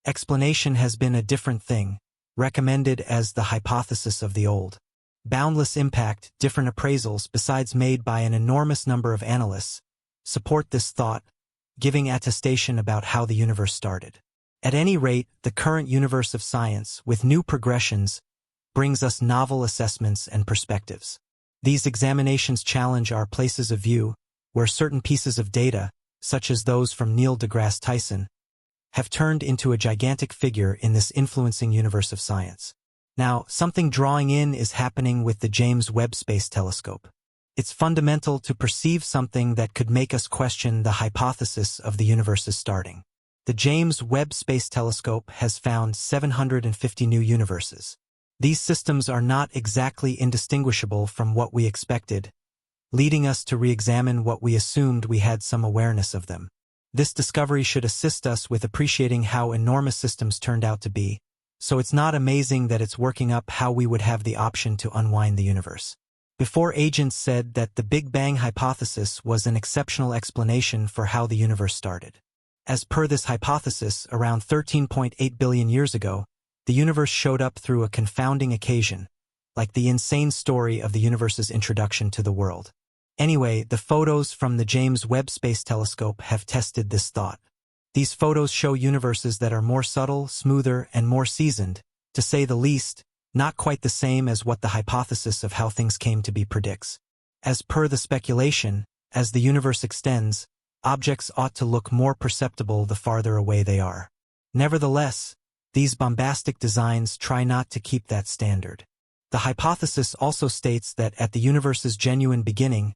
Explanation has been a different thing, recommended as the hypothesis of the old. Boundless impact, different appraisals besides made by an enormous number of analysts, support this thought, giving attestation about how the universe started. At any rate, the current universe of science, with new progressions, brings us novel assessments and perspectives. These examinations challenge our places of view, where certain pieces of data, such as those from Neil deGrasse Tyson, have turned into a gigantic figure in this influencing universe of science. Now, something drawing in is happening with the James Webb Space Telescope. It's fundamental to perceive something that could make us question the hypothesis of the universe's starting. The James Webb Space Telescope has found 750 new universes. These systems are not exactly indistinguishable from what we expected, leading us to re-examine what we assumed we had some awareness of them. This discovery should assist us with appreciating how enormous systems turned out to be, so it's not amazing that it's working up how we would have the option to unwind the universe. Before, agents said that the Big Bang hypothesis was an exceptional explanation for how the universe started. As per this hypothesis, around 13.8 billion years ago, the universe showed up through a confounding occasion, like the insane story of the universe's introduction to the world. Anyway, the photos from the James Webb Space Telescope have tested this thought. These photos show universes that are more subtle, smoother, and more seasoned, to say the least, not quite the same as what the hypothesis of how things came to be predicts. As per the speculation, as the universe extends, objects ought to look more perceptible the farther away they are. Nevertheless, these bombastic designs try not to keep that standard. The hypothesis also states that at the universe's genuine beginning,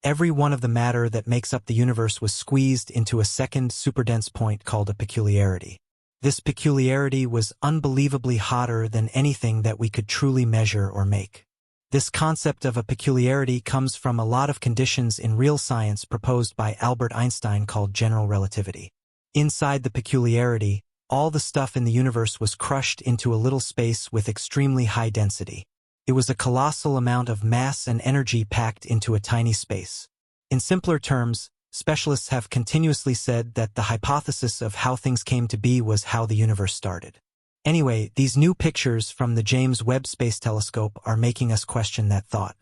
every one of the matter that makes up the universe was squeezed into a second superdense point called a peculiarity. This peculiarity was unbelievably hotter than anything that we could truly measure or make. This concept of a peculiarity comes from a lot of conditions in real science proposed by Albert Einstein called general relativity. Inside the peculiarity, all the stuff in the universe was crushed into a little space with extremely high density. It was a colossal amount of mass and energy packed into a tiny space. In simpler terms, specialists have continuously said that the hypothesis of how things came to be was how the universe started. Anyway, these new pictures from the James Webb Space Telescope are making us question that thought.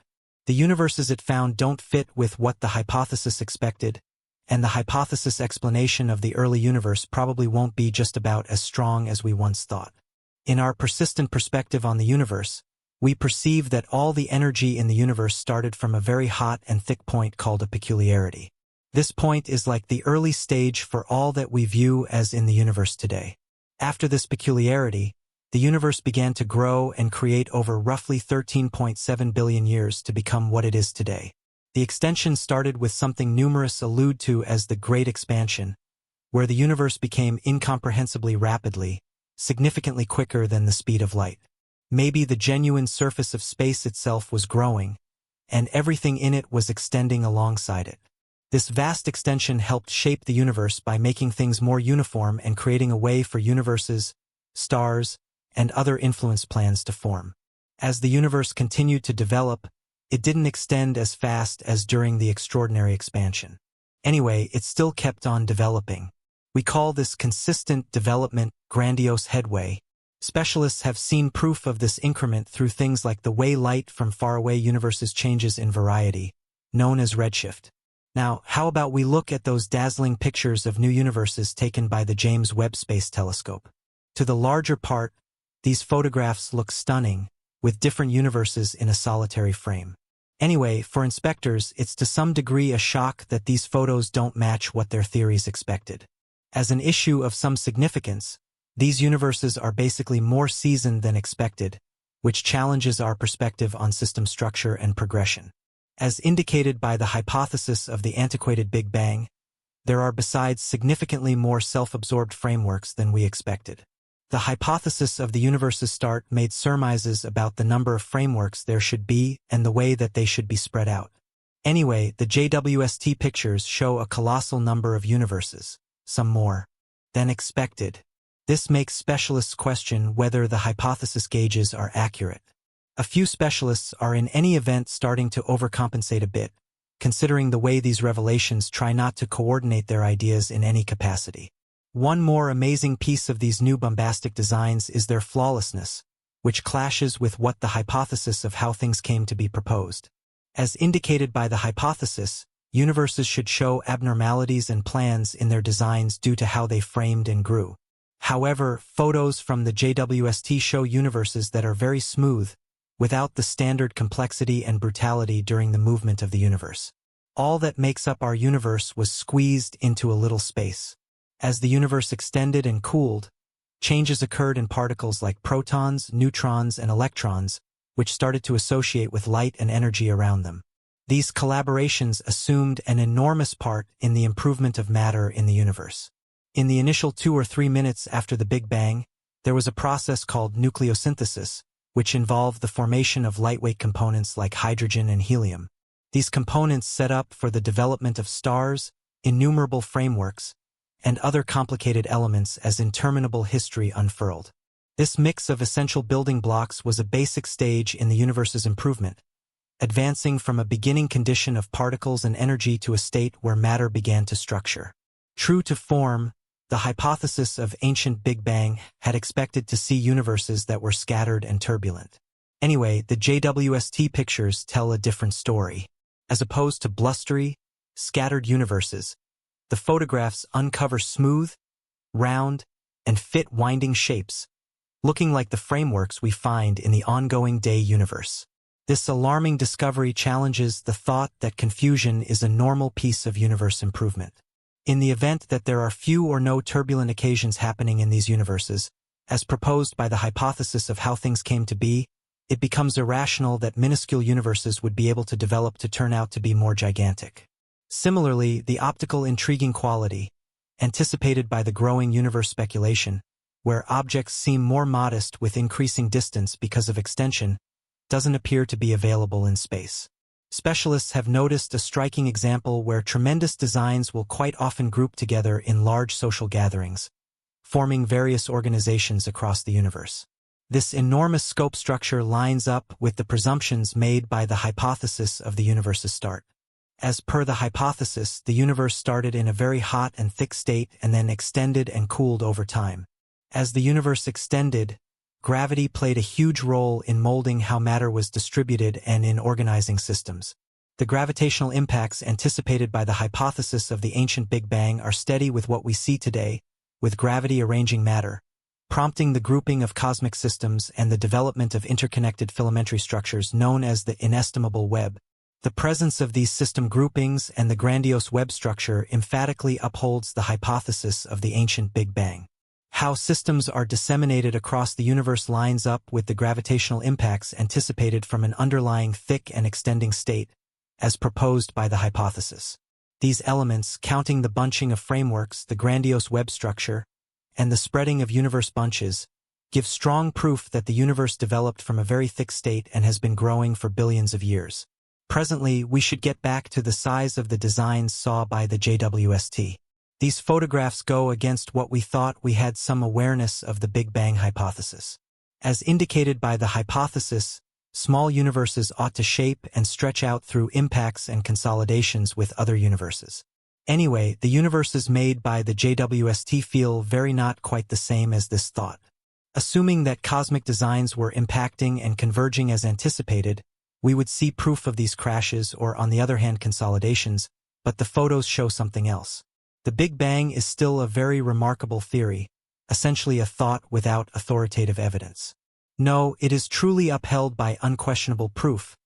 The universes it found don't fit with what the hypothesis expected, and the hypothesis explanation of the early universe probably won't be just about as strong as we once thought. In our persistent perspective on the universe, we perceive that all the energy in the universe started from a very hot and thick point called a peculiarity. This point is like the early stage for all that we view as in the universe today. After this peculiarity, the universe began to grow and create over roughly 13.7 billion years to become what it is today. The extension started with something numerous allude to as the Great Expansion, where the universe became incomprehensibly rapidly, significantly quicker than the speed of light. Maybe the genuine surface of space itself was growing, and everything in it was extending alongside it. This vast extension helped shape the universe by making things more uniform and creating a way for universes, stars, and other influence plans to form. As the universe continued to develop, it didn't extend as fast as during the extraordinary expansion. Anyway, it still kept on developing. We call this consistent development grandiose headway. Specialists have seen proof of this increment through things like the way light from faraway universes changes in variety, known as redshift. Now, how about we look at those dazzling pictures of new universes taken by the James Webb Space Telescope? To the larger part, these photographs look stunning, with different universes in a solitary frame. Anyway, for inspectors, it's to some degree a shock that these photos don't match what their theories expected. As an issue of some significance, these universes are basically more seasoned than expected, which challenges our perspective on system structure and progression. As indicated by the hypothesis of the antiquated Big Bang, there are besides significantly more self-absorbed frameworks than we expected. The hypothesis of the universe's start made surmises about the number of frameworks there should be and the way that they should be spread out. Anyway, the JWST pictures show a colossal number of universes, some more than expected. This makes specialists question whether the hypothesis gauges are accurate. A few specialists are in any event starting to overcompensate a bit, considering the way these revelations try not to coordinate their ideas in any capacity. One more amazing piece of these new bombastic designs is their flawlessness, which clashes with what the hypothesis of how things came to be proposed. As indicated by the hypothesis, universes should show abnormalities and plans in their designs due to how they framed and grew. However, photos from the JWST show universes that are very smooth, without the standard complexity and brutality during the movement of the universe. All that makes up our universe was squeezed into a little space. As the universe extended and cooled, changes occurred in particles like protons, neutrons, and electrons, which started to associate with light and energy around them. These collaborations assumed an enormous part in the improvement of matter in the universe. In the initial 2 or 3 minutes after the Big Bang, there was a process called nucleosynthesis, which involved the formation of lightweight components like hydrogen and helium. These components set up for the development of stars, innumerable frameworks, and other complicated elements as interminable history unfurled. This mix of essential building blocks was a basic stage in the universe's improvement, advancing from a beginning condition of particles and energy to a state where matter began to structure. True to form, the hypothesis of ancient Big Bang had expected to see universes that were scattered and turbulent. Anyway, the JWST pictures tell a different story. As opposed to blustery, scattered universes, the photographs uncover smooth, round, and fit winding shapes, looking like the frameworks we find in the ongoing day universe. This alarming discovery challenges the thought that confusion is a normal piece of universe improvement. In the event that there are few or no turbulent occasions happening in these universes, as proposed by the hypothesis of how things came to be, it becomes irrational that minuscule universes would be able to develop to turn out to be more gigantic. Similarly, the optical intriguing quality, anticipated by the growing universe speculation, where objects seem more modest with increasing distance because of extension, doesn't appear to be available in space. Specialists have noticed a striking example where tremendous designs will quite often group together in large social gatherings, forming various organizations across the universe. This enormous scope structure lines up with the presumptions made by the hypothesis of the universe's start. As per the hypothesis, the universe started in a very hot and thick state and then extended and cooled over time. As the universe extended, gravity played a huge role in molding how matter was distributed and in organizing systems. The gravitational impacts anticipated by the hypothesis of the ancient Big Bang are steady with what we see today, with gravity arranging matter, prompting the grouping of cosmic systems and the development of interconnected filamentary structures known as the inestimable web. The presence of these system groupings and the grandiose web structure emphatically upholds the hypothesis of the ancient Big Bang. How systems are disseminated across the universe lines up with the gravitational impacts anticipated from an underlying thick and extending state, as proposed by the hypothesis. These elements, counting the bunching of frameworks, the grandiose web structure, and the spreading of universe bunches, give strong proof that the universe developed from a very thick state and has been growing for billions of years. Presently, we should get back to the size of the designs saw by the JWST. These photographs go against what we thought we had some awareness of the Big Bang hypothesis. As indicated by the hypothesis, small universes ought to shape and stretch out through impacts and consolidations with other universes. Anyway, the universes made by the JWST feel very not quite the same as this thought. Assuming that cosmic designs were impacting and converging as anticipated, we would see proof of these crashes or, on the other hand, consolidations, but the photos show something else. The Big Bang is still a very remarkable theory, essentially a thought without authoritative evidence. No, it is truly upheld by unquestionable proof,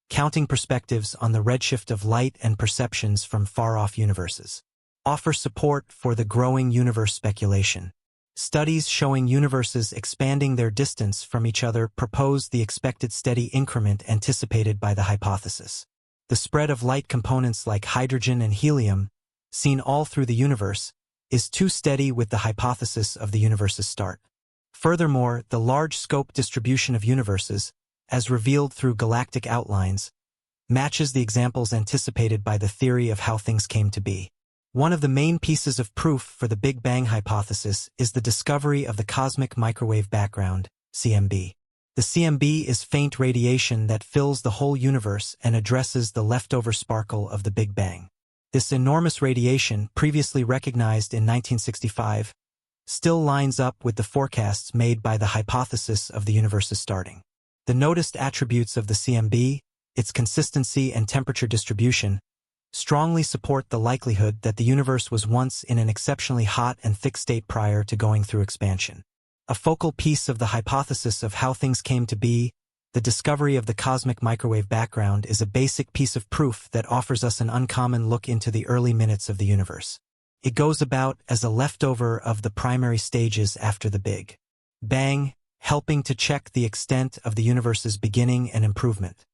counting perspectives on the redshift of light and perceptions from far-off universes. Offer support for the growing universe speculation. Studies showing universes expanding their distance from each other propose the expected steady increment anticipated by the hypothesis. The spread of light components like hydrogen and helium, seen all through the universe, is too steady with the hypothesis of the universe's start. Furthermore, the large scope distribution of universes, as revealed through galactic outlines, matches the examples anticipated by the theory of how things came to be. One of the main pieces of proof for the Big Bang hypothesis is the discovery of the cosmic microwave background, CMB. The CMB is faint radiation that fills the whole universe and addresses the leftover sparkle of the Big Bang. This enormous radiation, previously recognized in 1965, still lines up with the forecasts made by the hypothesis of the universe's starting. The noticed attributes of the CMB, its consistency and temperature distribution, strongly support the likelihood that the universe was once in an exceptionally hot and thick state prior to going through expansion. A focal piece of the hypothesis of how things came to be, the discovery of the cosmic microwave background, is a basic piece of proof that offers us an uncommon look into the early minutes of the universe. It goes about as a leftover of the primary stages after the Big Bang, helping to check the extent of the universe's beginning and improvement.